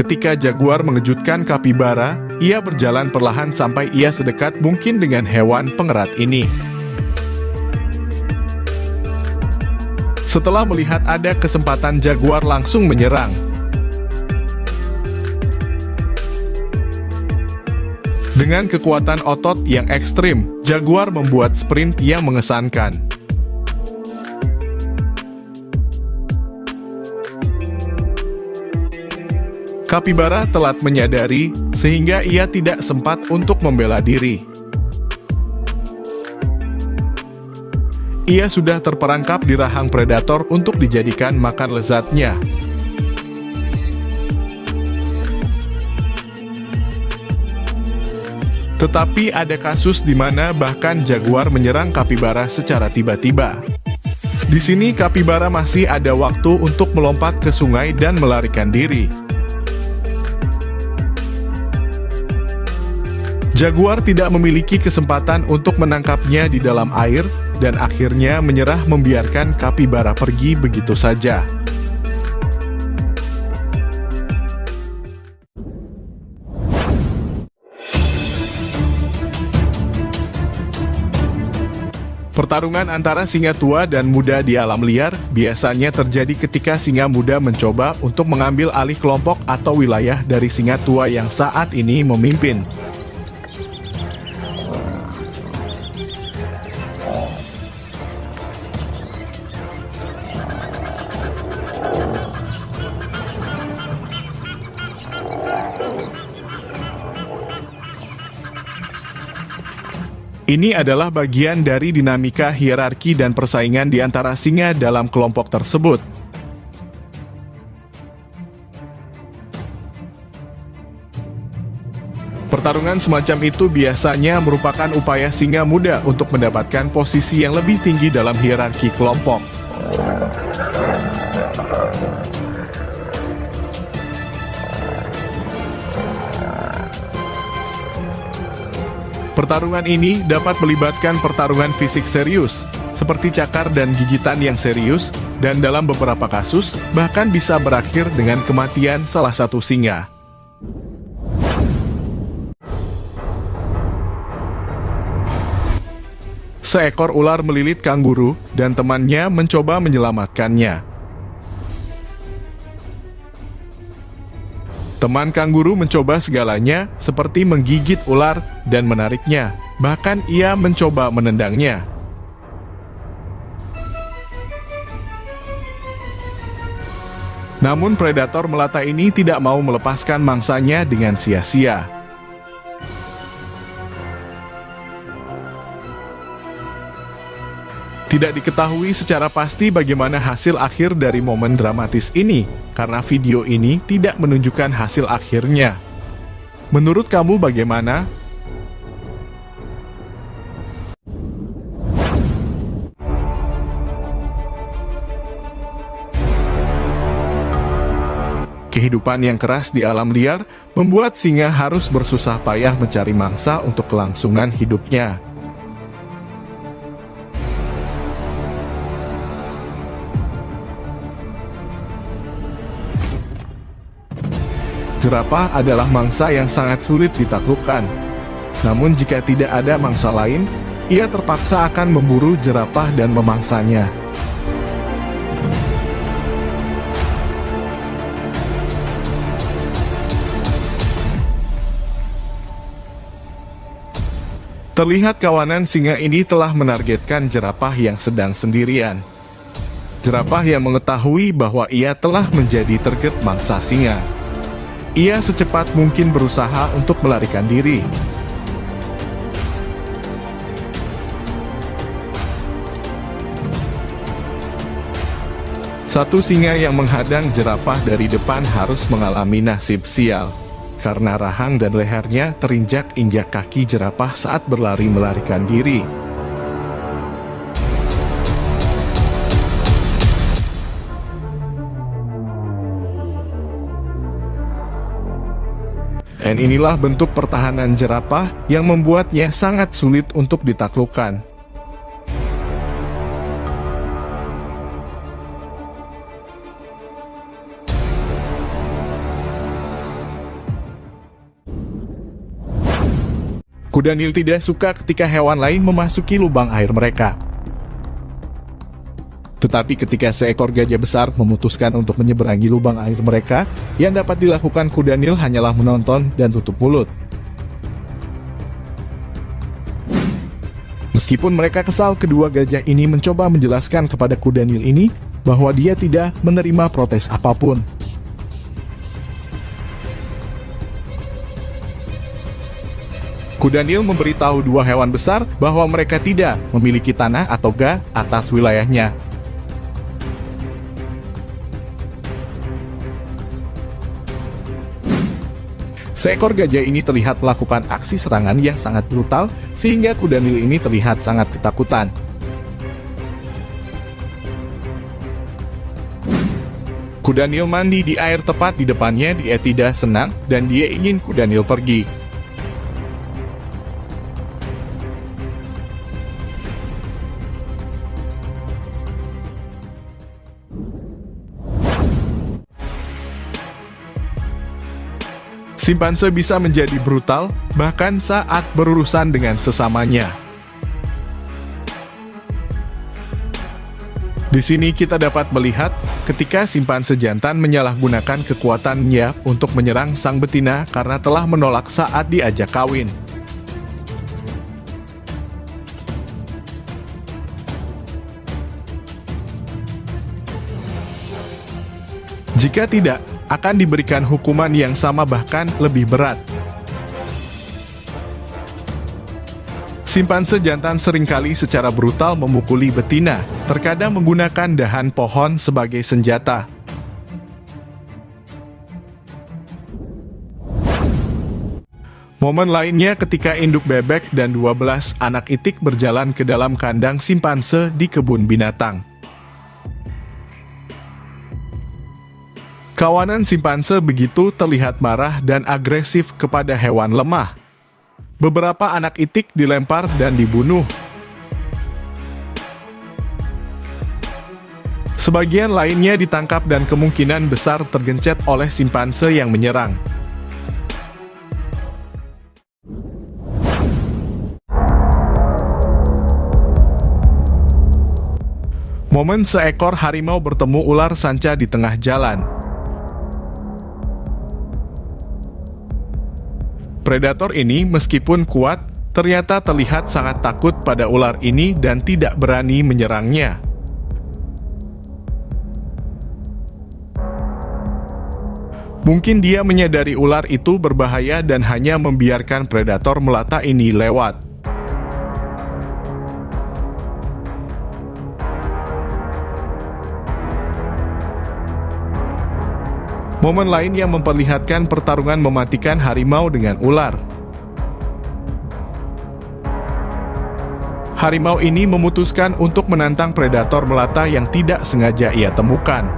ketika jaguar mengejutkan kapibara, ia berjalan perlahan sampai ia sedekat mungkin dengan hewan pengerat ini. Setelah melihat ada kesempatan, jaguar langsung menyerang. Dengan kekuatan otot yang ekstrim, jaguar membuat sprint yang mengesankan. Kapibara telat menyadari, sehingga ia tidak sempat untuk membela diri. Ia sudah terperangkap di rahang predator untuk dijadikan makan lezatnya. Tetapi ada kasus di mana bahkan jaguar menyerang kapibara secara tiba-tiba. Di sini kapibara masih ada waktu untuk melompat ke sungai dan melarikan diri. Jaguar tidak memiliki kesempatan untuk menangkapnya di dalam air dan akhirnya menyerah membiarkan kapibara pergi begitu saja. Pertarungan antara singa tua dan muda di alam liar biasanya terjadi ketika singa muda mencoba untuk mengambil alih kelompok atau wilayah dari singa tua yang saat ini memimpin. Ini adalah bagian dari dinamika hierarki dan persaingan di antara singa dalam kelompok tersebut. Pertarungan semacam itu biasanya merupakan upaya singa muda untuk mendapatkan posisi yang lebih tinggi dalam hierarki kelompok. Pertarungan ini dapat melibatkan pertarungan fisik serius, seperti cakar dan gigitan yang serius, dan dalam beberapa kasus, bahkan bisa berakhir dengan kematian salah satu singa. Seekor ular melilit kanguru, dan temannya mencoba menyelamatkannya. Teman kanguru mencoba segalanya, seperti menggigit ular dan menariknya. Bahkan ia mencoba menendangnya. Namun predator melata ini tidak mau melepaskan mangsanya dengan sia-sia. Tidak diketahui secara pasti bagaimana hasil akhir dari momen dramatis ini, karena video ini tidak menunjukkan hasil akhirnya. Menurut kamu bagaimana? Kehidupan yang keras di alam liar membuat singa harus bersusah payah mencari mangsa untuk kelangsungan hidupnya. Jerapah adalah mangsa yang sangat sulit ditaklukkan. Namun jika tidak ada mangsa lain, ia terpaksa akan memburu jerapah dan memangsanya. Terlihat kawanan singa ini telah menargetkan jerapah yang sedang sendirian. Jerapah yang mengetahui bahwa ia telah menjadi target mangsa singa. Ia secepat mungkin berusaha untuk melarikan diri. Satu singa yang menghadang jerapah dari depan harus mengalami nasib sial, karena rahang dan lehernya terinjak-injak kaki jerapah saat berlari melarikan diri. Dan inilah bentuk pertahanan jerapah yang membuatnya sangat sulit untuk ditaklukkan. Kuda Nil tidak suka ketika hewan lain memasuki lubang air mereka. Tetapi ketika seekor gajah besar memutuskan untuk menyeberangi lubang air mereka, yang dapat dilakukan kuda Nil hanyalah menonton dan tutup mulut. Meskipun mereka kesal, kedua gajah ini mencoba menjelaskan kepada kuda Nil ini bahwa dia tidak menerima protes apapun. Kuda Nil memberitahu dua hewan besar bahwa mereka tidak memiliki tanah atau ga atas wilayahnya. Seekor gajah ini terlihat melakukan aksi serangan yang sangat brutal, sehingga kuda Nil ini terlihat sangat ketakutan. Kuda Nil mandi di air tepat di depannya. Dia tidak senang dan dia ingin kuda Nil pergi. Simpanse bisa menjadi brutal, bahkan saat berurusan dengan sesamanya. Di sini kita dapat melihat ketika simpanse jantan menyalahgunakan kekuatannya untuk menyerang sang betina karena telah menolak saat diajak kawin. Jika tidak, akan diberikan hukuman yang sama bahkan lebih berat. Simpanse jantan seringkali secara brutal memukuli betina, terkadang menggunakan dahan pohon sebagai senjata. Momen lainnya ketika induk bebek dan 12 anak itik berjalan ke dalam kandang simpanse di kebun binatang. Kawanan simpanse begitu terlihat marah dan agresif kepada hewan lemah. Beberapa anak itik dilempar dan dibunuh. Sebagian lainnya ditangkap dan kemungkinan besar tergencet oleh simpanse yang menyerang. Momen seekor harimau bertemu ular sanca di tengah jalan. Predator ini meskipun kuat, ternyata terlihat sangat takut pada ular ini dan tidak berani menyerangnya. Mungkin dia menyadari ular itu berbahaya dan hanya membiarkan predator melata ini lewat. Momen lain yang memperlihatkan pertarungan mematikan harimau dengan ular. Harimau ini memutuskan untuk menantang predator melata yang tidak sengaja ia temukan.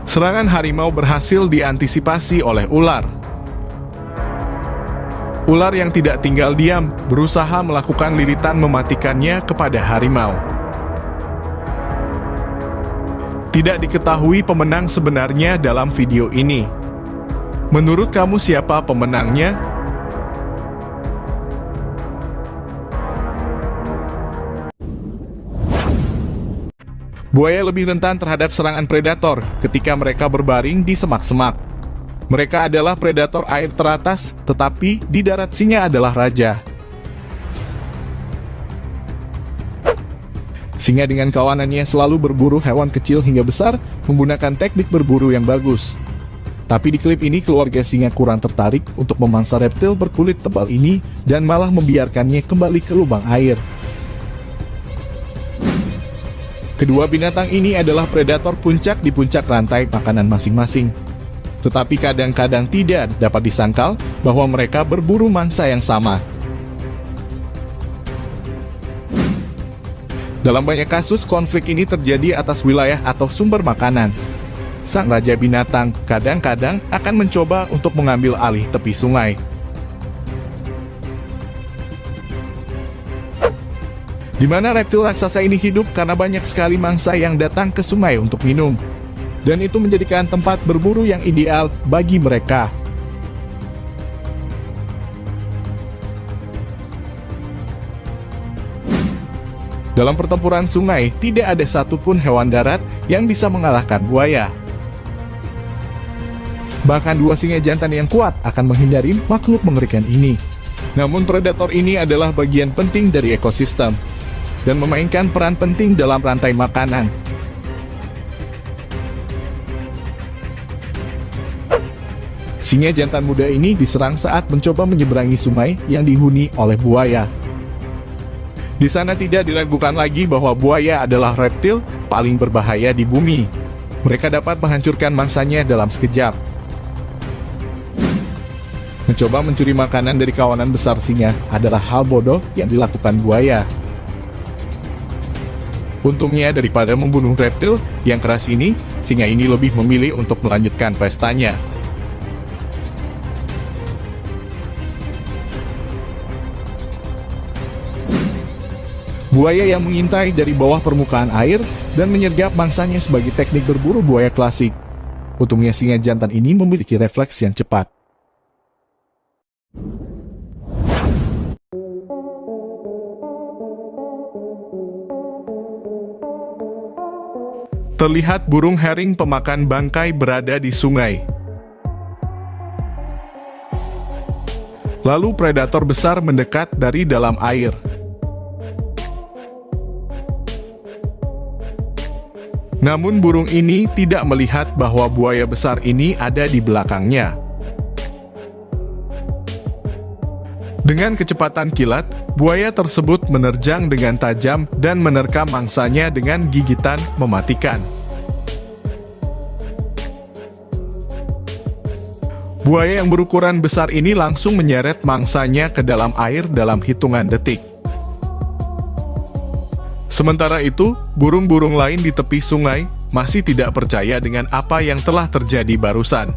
Serangan harimau berhasil diantisipasi oleh ular. Ular yang tidak tinggal diam berusaha melakukan liritan mematikannya kepada harimau. Tidak diketahui pemenang sebenarnya dalam video ini. Menurut kamu siapa pemenangnya? Buaya lebih rentan terhadap serangan predator ketika mereka berbaring di semak-semak. Mereka adalah predator air teratas, tetapi di darat singa adalah raja. Singa dengan kawanannya selalu berburu hewan kecil hingga besar menggunakan teknik berburu yang bagus. Tapi di klip ini keluarga singa kurang tertarik untuk memangsa reptil berkulit tebal ini dan malah membiarkannya kembali ke lubang air. Kedua binatang ini adalah predator puncak di puncak rantai makanan masing-masing. Tetapi kadang-kadang tidak dapat disangkal bahwa mereka berburu mangsa yang sama. Dalam banyak kasus, konflik ini terjadi atas wilayah atau sumber makanan. Sang raja binatang kadang-kadang akan mencoba untuk mengambil alih tepi sungai. Di mana reptil raksasa ini hidup karena banyak sekali mangsa yang datang ke sungai untuk minum. Dan itu menjadikan tempat berburu yang ideal bagi mereka. Dalam pertempuran sungai, tidak ada satupun hewan darat yang bisa mengalahkan buaya. Bahkan dua singa jantan yang kuat akan menghindari makhluk mengerikan ini. Namun predator ini adalah bagian penting dari ekosistem dan memainkan peran penting dalam rantai makanan. Singa jantan muda ini diserang saat mencoba menyeberangi sungai yang dihuni oleh buaya. Di sana tidak diragukan lagi bahwa buaya adalah reptil paling berbahaya di bumi. Mereka dapat menghancurkan mangsanya dalam sekejap. Mencoba mencuri makanan dari kawanan besar singa adalah hal bodoh yang dilakukan buaya. Untungnya daripada membunuh reptil yang keras ini, singa ini lebih memilih untuk melanjutkan pestanya. Buaya yang mengintai dari bawah permukaan air dan menyergap mangsanya sebagai teknik berburu buaya klasik. Untungnya singa jantan ini memiliki refleks yang cepat. Terlihat burung herring pemakan bangkai berada di sungai. Lalu predator besar mendekat dari dalam air. Namun burung ini tidak melihat bahwa buaya besar ini ada di belakangnya. Dengan kecepatan kilat, buaya tersebut menerjang dengan tajam dan menerkam mangsanya dengan gigitan mematikan. Buaya yang berukuran besar ini langsung menyeret mangsanya ke dalam air dalam hitungan detik. Sementara itu, burung-burung lain di tepi sungai masih tidak percaya dengan apa yang telah terjadi barusan.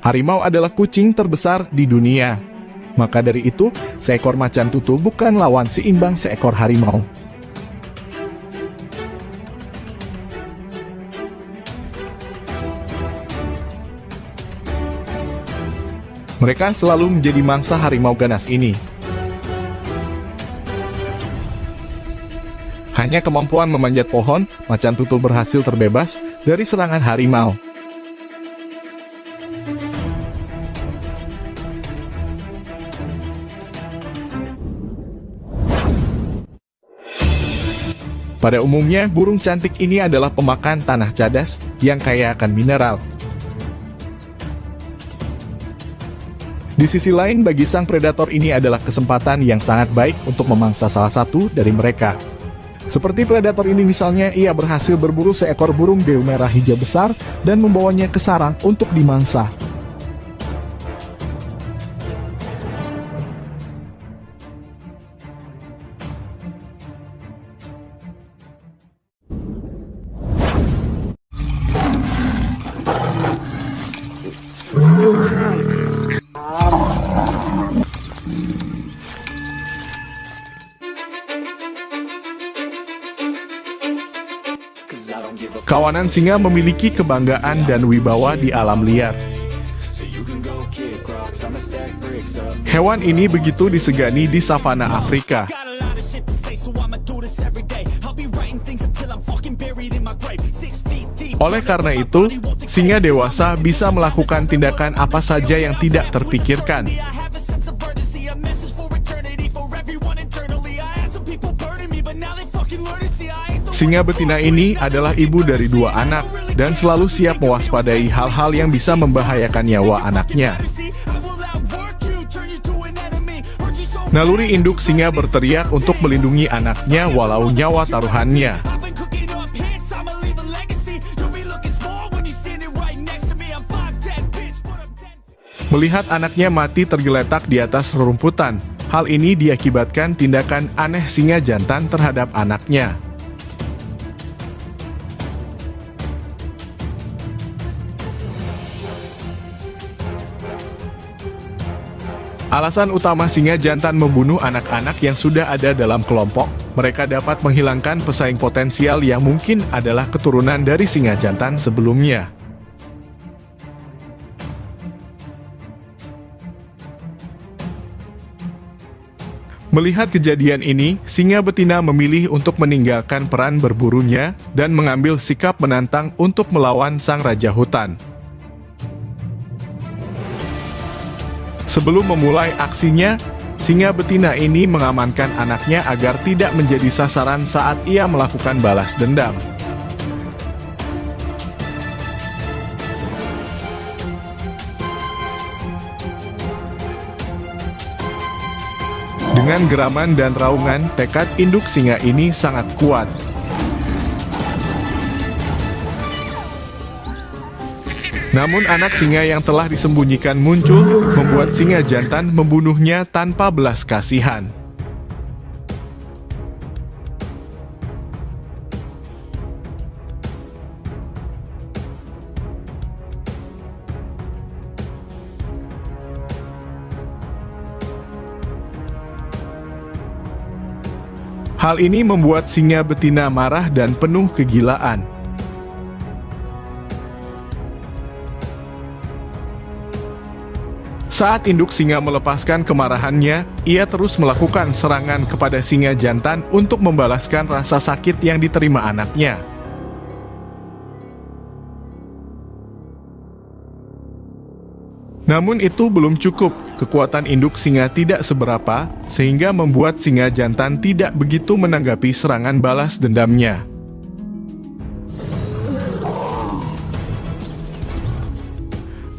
Harimau adalah kucing terbesar di dunia. Maka dari itu, seekor macan tutul bukan lawan seimbang seekor harimau. Mereka selalu menjadi mangsa harimau ganas ini. Hanya kemampuan memanjat pohon, macan tutul berhasil terbebas dari serangan harimau. Pada umumnya, burung cantik ini adalah pemakan tanah cadas yang kaya akan mineral. Di sisi lain, bagi sang predator ini adalah kesempatan yang sangat baik untuk memangsa salah satu dari mereka. Seperti predator ini misalnya, ia berhasil berburu seekor burung beo merah hijau besar dan membawanya ke sarang untuk dimangsa. Kawanan singa memiliki kebanggaan dan wibawa di alam liar. Hewan ini begitu disegani di savana Afrika. Oleh karena itu, singa dewasa bisa melakukan tindakan apa saja yang tidak terpikirkan. Singa betina ini adalah ibu dari 2 anak dan selalu siap mewaspadai hal-hal yang bisa membahayakan nyawa anaknya. Naluri induk singa berteriak untuk melindungi anaknya walau nyawa taruhannya. Melihat anaknya mati tergeletak di atas rerumputan, hal ini diakibatkan tindakan aneh singa jantan terhadap anaknya. Alasan utama singa jantan membunuh anak-anak yang sudah ada dalam kelompok, mereka dapat menghilangkan pesaing potensial yang mungkin adalah keturunan dari singa jantan sebelumnya. Melihat kejadian ini, singa betina memilih untuk meninggalkan peran berburunya dan mengambil sikap menantang untuk melawan sang raja hutan. Sebelum memulai aksinya, singa betina ini mengamankan anaknya agar tidak menjadi sasaran saat ia melakukan balas dendam. Dengan geraman dan raungan, tekad induk singa ini sangat kuat. Namun anak singa yang telah disembunyikan muncul, membuat singa jantan membunuhnya tanpa belas kasihan. Hal ini membuat singa betina marah dan penuh kegilaan. Saat induk singa melepaskan kemarahannya, ia terus melakukan serangan kepada singa jantan untuk membalaskan rasa sakit yang diterima anaknya. Namun itu belum cukup, kekuatan induk singa tidak seberapa, sehingga membuat singa jantan tidak begitu menanggapi serangan balas dendamnya.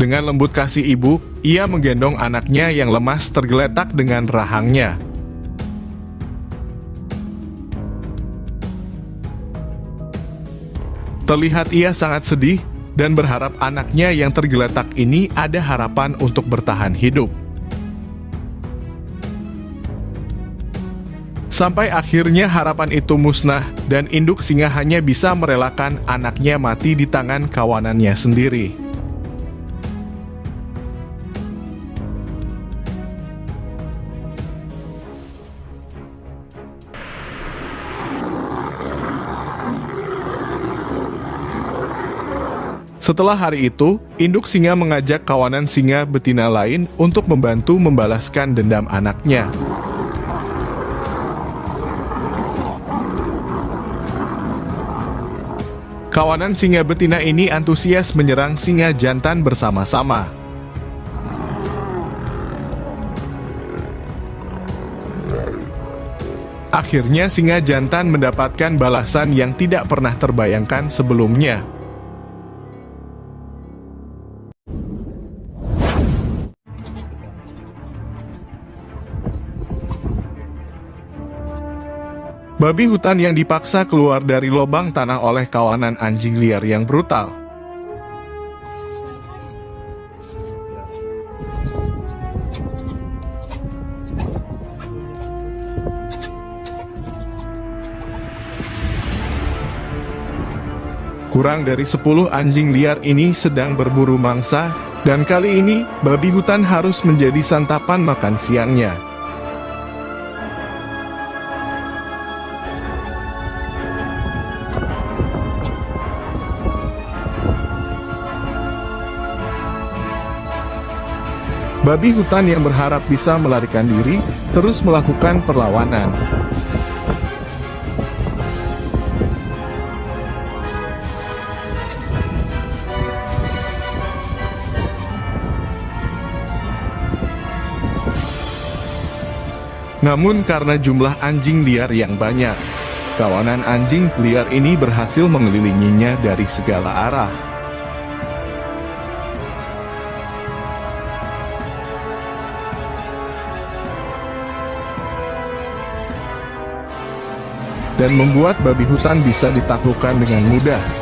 Dengan lembut kasih ibu, ia menggendong anaknya yang lemas tergeletak dengan rahangnya. Terlihat ia sangat sedih, dan berharap anaknya yang tergeletak ini ada harapan untuk bertahan hidup. Sampai akhirnya harapan itu musnah, dan induk singa hanya bisa merelakan anaknya mati di tangan kawanannya sendiri. Setelah hari itu, induk singa mengajak kawanan singa betina lain untuk membantu membalaskan dendam anaknya. Kawanan singa betina ini antusias menyerang singa jantan bersama-sama. Akhirnya singa jantan mendapatkan balasan yang tidak pernah terbayangkan sebelumnya. Babi hutan yang dipaksa keluar dari lubang tanah oleh kawanan anjing liar yang brutal. Kurang dari 10 anjing liar ini sedang berburu mangsa, dan kali ini babi hutan harus menjadi santapan makan siangnya. Babi hutan yang berharap bisa melarikan diri terus melakukan perlawanan. Namun karena jumlah anjing liar yang banyak, kawanan anjing liar ini berhasil mengelilinginya dari segala arah. Dan membuat babi hutan bisa ditaklukkan dengan mudah.